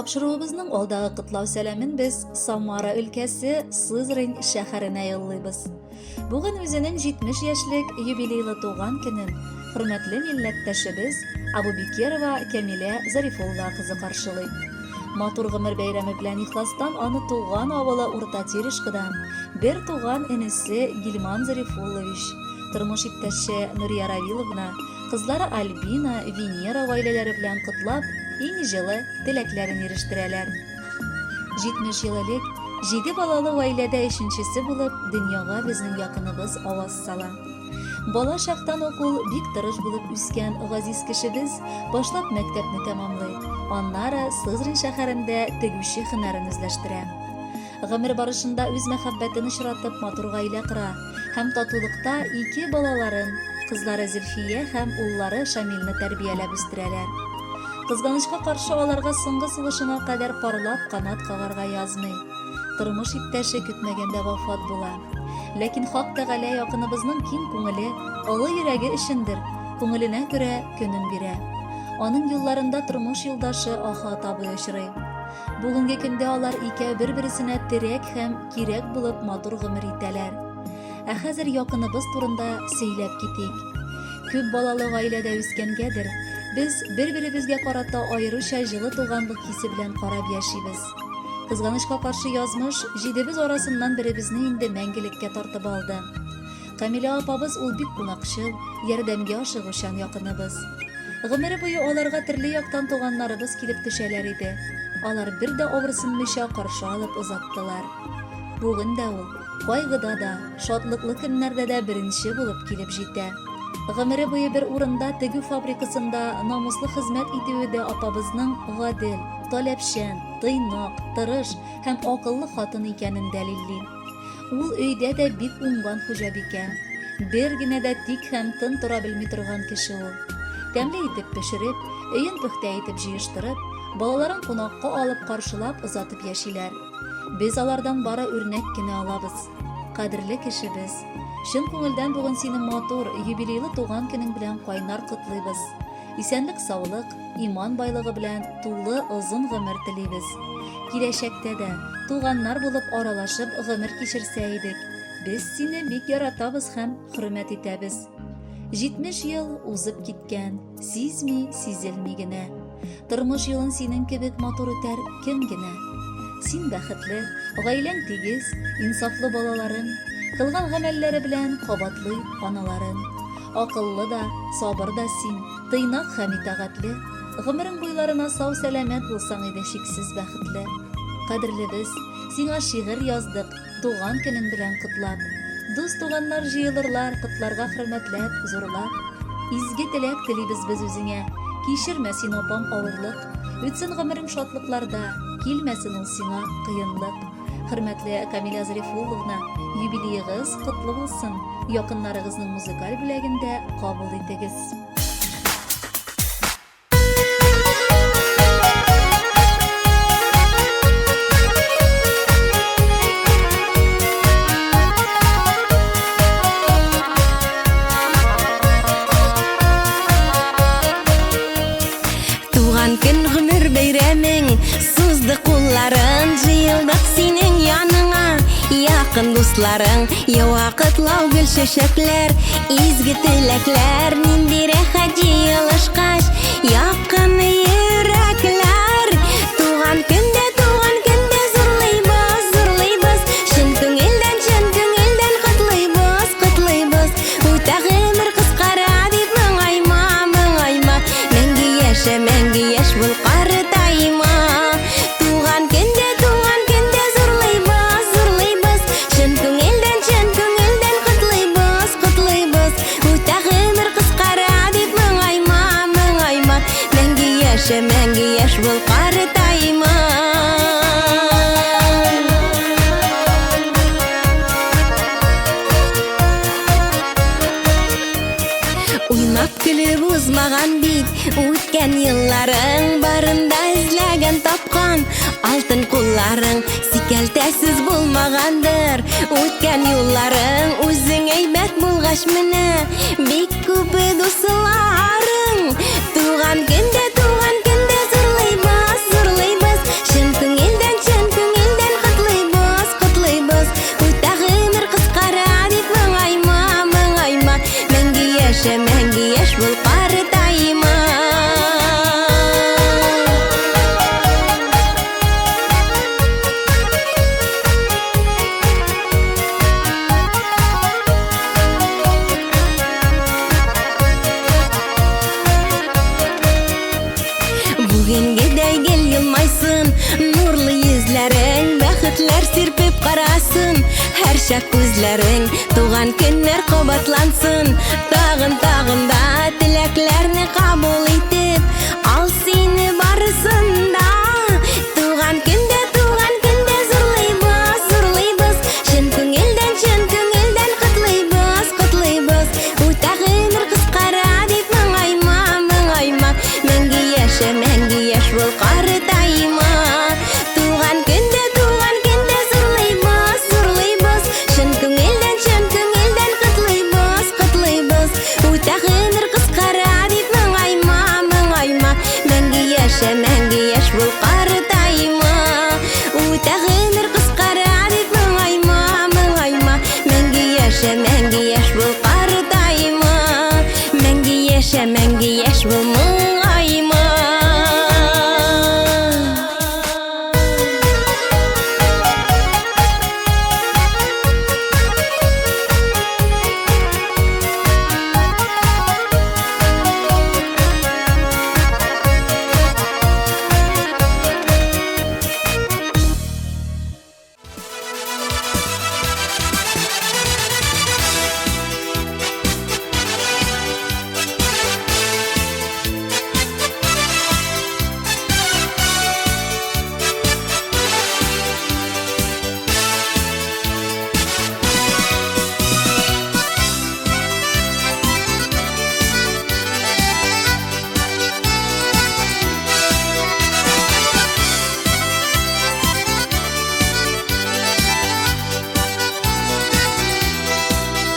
Тапшыруыбызның алдагы кытлау сәламен без Самара өлкәсе Сызрань шәһәренә юллыйбыз. Бүген үзенең 70 яшьлек юбилейлы туган көнен хөрмәтле милләттәшебез Абубекерова Камилә Зарифулла кызы каршылый. Матур гомер бәйрәме белән ихластан аны туган авылы Урта Терешкадан бер туган энесе Гилман Зарифуллович, тормыш иптәше Нурия Равиловна, кызлары Альбина, Венера гаиләләре белән котлап, иң җылы теләкләрен ирештерәләр. 70 ел элек 7 балалы гаиләдә өченчесе булып дөньяга безнең якыныбыз аваз сала. Бала чактан ук ул бик тырыш булып үскән газиз кешебез башлап мәктәпне тәмамлый. Аннары Сызрань шәһәрендә тегүче һөнәрен үзләштерә. Гомер барышында үз мәхәббәтен очратып матур гаилә кыра һәм татулыкта 2 балаларын, кызлары Зөлфия һәм уллары Шамилне тәрбияләп үстерәләр. Кызганычка каршы аларга соңгы сулышына кадәр парлап канат кагарга язмый. Тормыш иптәше көтмәгәндә вафат була. Ләкин Хак Тәгалә якыныбызның киң күңеле, олы йөрәге өчендер, күңеленә күрә көнен бирә. Аның юлларында тормыш юлдашы Аха табы очрый. Бүгенге көндә алар икәү бер-берсенә терәк һәм кирәк булып матур гомер итәләр. Ә хәзер якыныбыз турында сөйләп китик. Күп балалы гаиләдә үскәнгәдер, без бер-беребезгә карата аеруча җылы туганлык хисе белән карап яшибез. Кызганычка каршы язмыш 7 арасыннан беребезне инде мәңгелеккә тартып алды. Камилә апабыз ул бик кунакчыл, ярдәмгә ашыгучан якыныбыз. Гомере буе аларга төрле яктан туганнарыбыз килеп төшәләр иде. Алар бер дә авырсынмыйча каршы алып озаттылар. Бүген дә ул кайгыда да, шатлыклы көннәрдә дә беренче булып килеп җитә. Гомере буе бер урында тегү фабрикасында намуслы хезмәт итүе дә апабызның гадел, таләпчән, тыйнак, тырыш һәм акыллы хатын икәнен дәлилли. Ул өйдә дә бик уңган хуҗабикә. Бер генә дә тик һәм тын тора белми торган кеше ул. Тәмле итеп пешереп, өен пөхтә итеп җыештырып, балаларын кунакка алып каршылап озатып яшиләр. Без алардан бары үрнәк кенә алабыз. Кадерле кешебез, чын күңелдән бүген сине матур, юбилейлы туган көнең белән кайнар котлыйбыз. Исәнлек, саулык, иман байлыгы белән тулы озын гомер телибез. Киләчәктә дә туганнар булып аралашып гомер кичерсә идек. Без сине бик яратабыз һәм хөрмәт итәбез. 70 ел узып киткән, сизми, сизелми генә. Тормыш юлын синең кебек матур үтәр кем генә. Син бәхетле, гаиләң тигез, инсафлы балаларын, кылган гамәлләре белән кабатлый аналарын. Акыллы да, сабыр да син, тыйнак һәм итәгатьле. Гомерең буйларына сау-сәламәт булсаң иде шиксез бәхетле. Кадерлебез, сиңа шигырь яздык, туган көнең белән котлап. Дус туганнар җыелырлар, котларга хөрмәтләп, зурлап. Изге теләк телибез без үзеңә. Кичермә син апам авырлык, үтсен гомерең шатлыкларда, килмәсен ул сиңа кыенлык. Хөрмәтле Камилә Зарифулловна, юбилеегыз котлы булсын. Якыннарыгызның музыкаль бүләгендә кабул итегез. Көн гомер бәйрәмең, сузды кулларын, җыелдык синең яныңа. Якын дусларың, ява котлау гөл чәчәкләр, изге теләкләр, нинди рәхәт җыелышкач, якын йөрәкләр. Туган көндә зурлыйбыз, зурлыйбыз, чын күңелдән котлыйбыз, котлыйбыз. Үтә гомер кыскара дип моңайма, моңайма, мәңге яшә, мәңге яшь бул картайма. Туган көндә зурлыйбыз, зурлыйбыз, чын күңелдән котлыйбыз, котлыйбыз. Үтә гомер кыскара дип моңайма, моңайма, мәңге яшь бул картайма. Уйнап көлеп узмаган бит үткән елларың, барында эзләгән тапкан алтын кулларың, сикәлтәсез булмагандыр үткән юлларың. Үзең әйбәт булгач менә бик күп дусларың. Туган көндә зурлыйбыз, зурлыйбыз, яшь бул картайма. Бүгенгедей гел елмайсын, нурлы йөзләрең бәхетләр сирпеп карасын. Һәр чак күзләрең туган көннәр кабатлансын. Тагын да теләкләрне кабул итеп, ал сине барысында. Туган көндә зурлыйбыз, чын күңелдән котлыйбыз. Үтә гомер кыскара дип моңайма. Мәңге яшь бул картайма. Туган көндә зурлыйбыз, чын күңелдән котлыйбыз. Үтә гомер кыскара дип моңайма. Мәңге яшь бул картайма. Үтә гомер кыскара дип моңайма. Мәңге яшь бул картайма. Мәңге яшь бул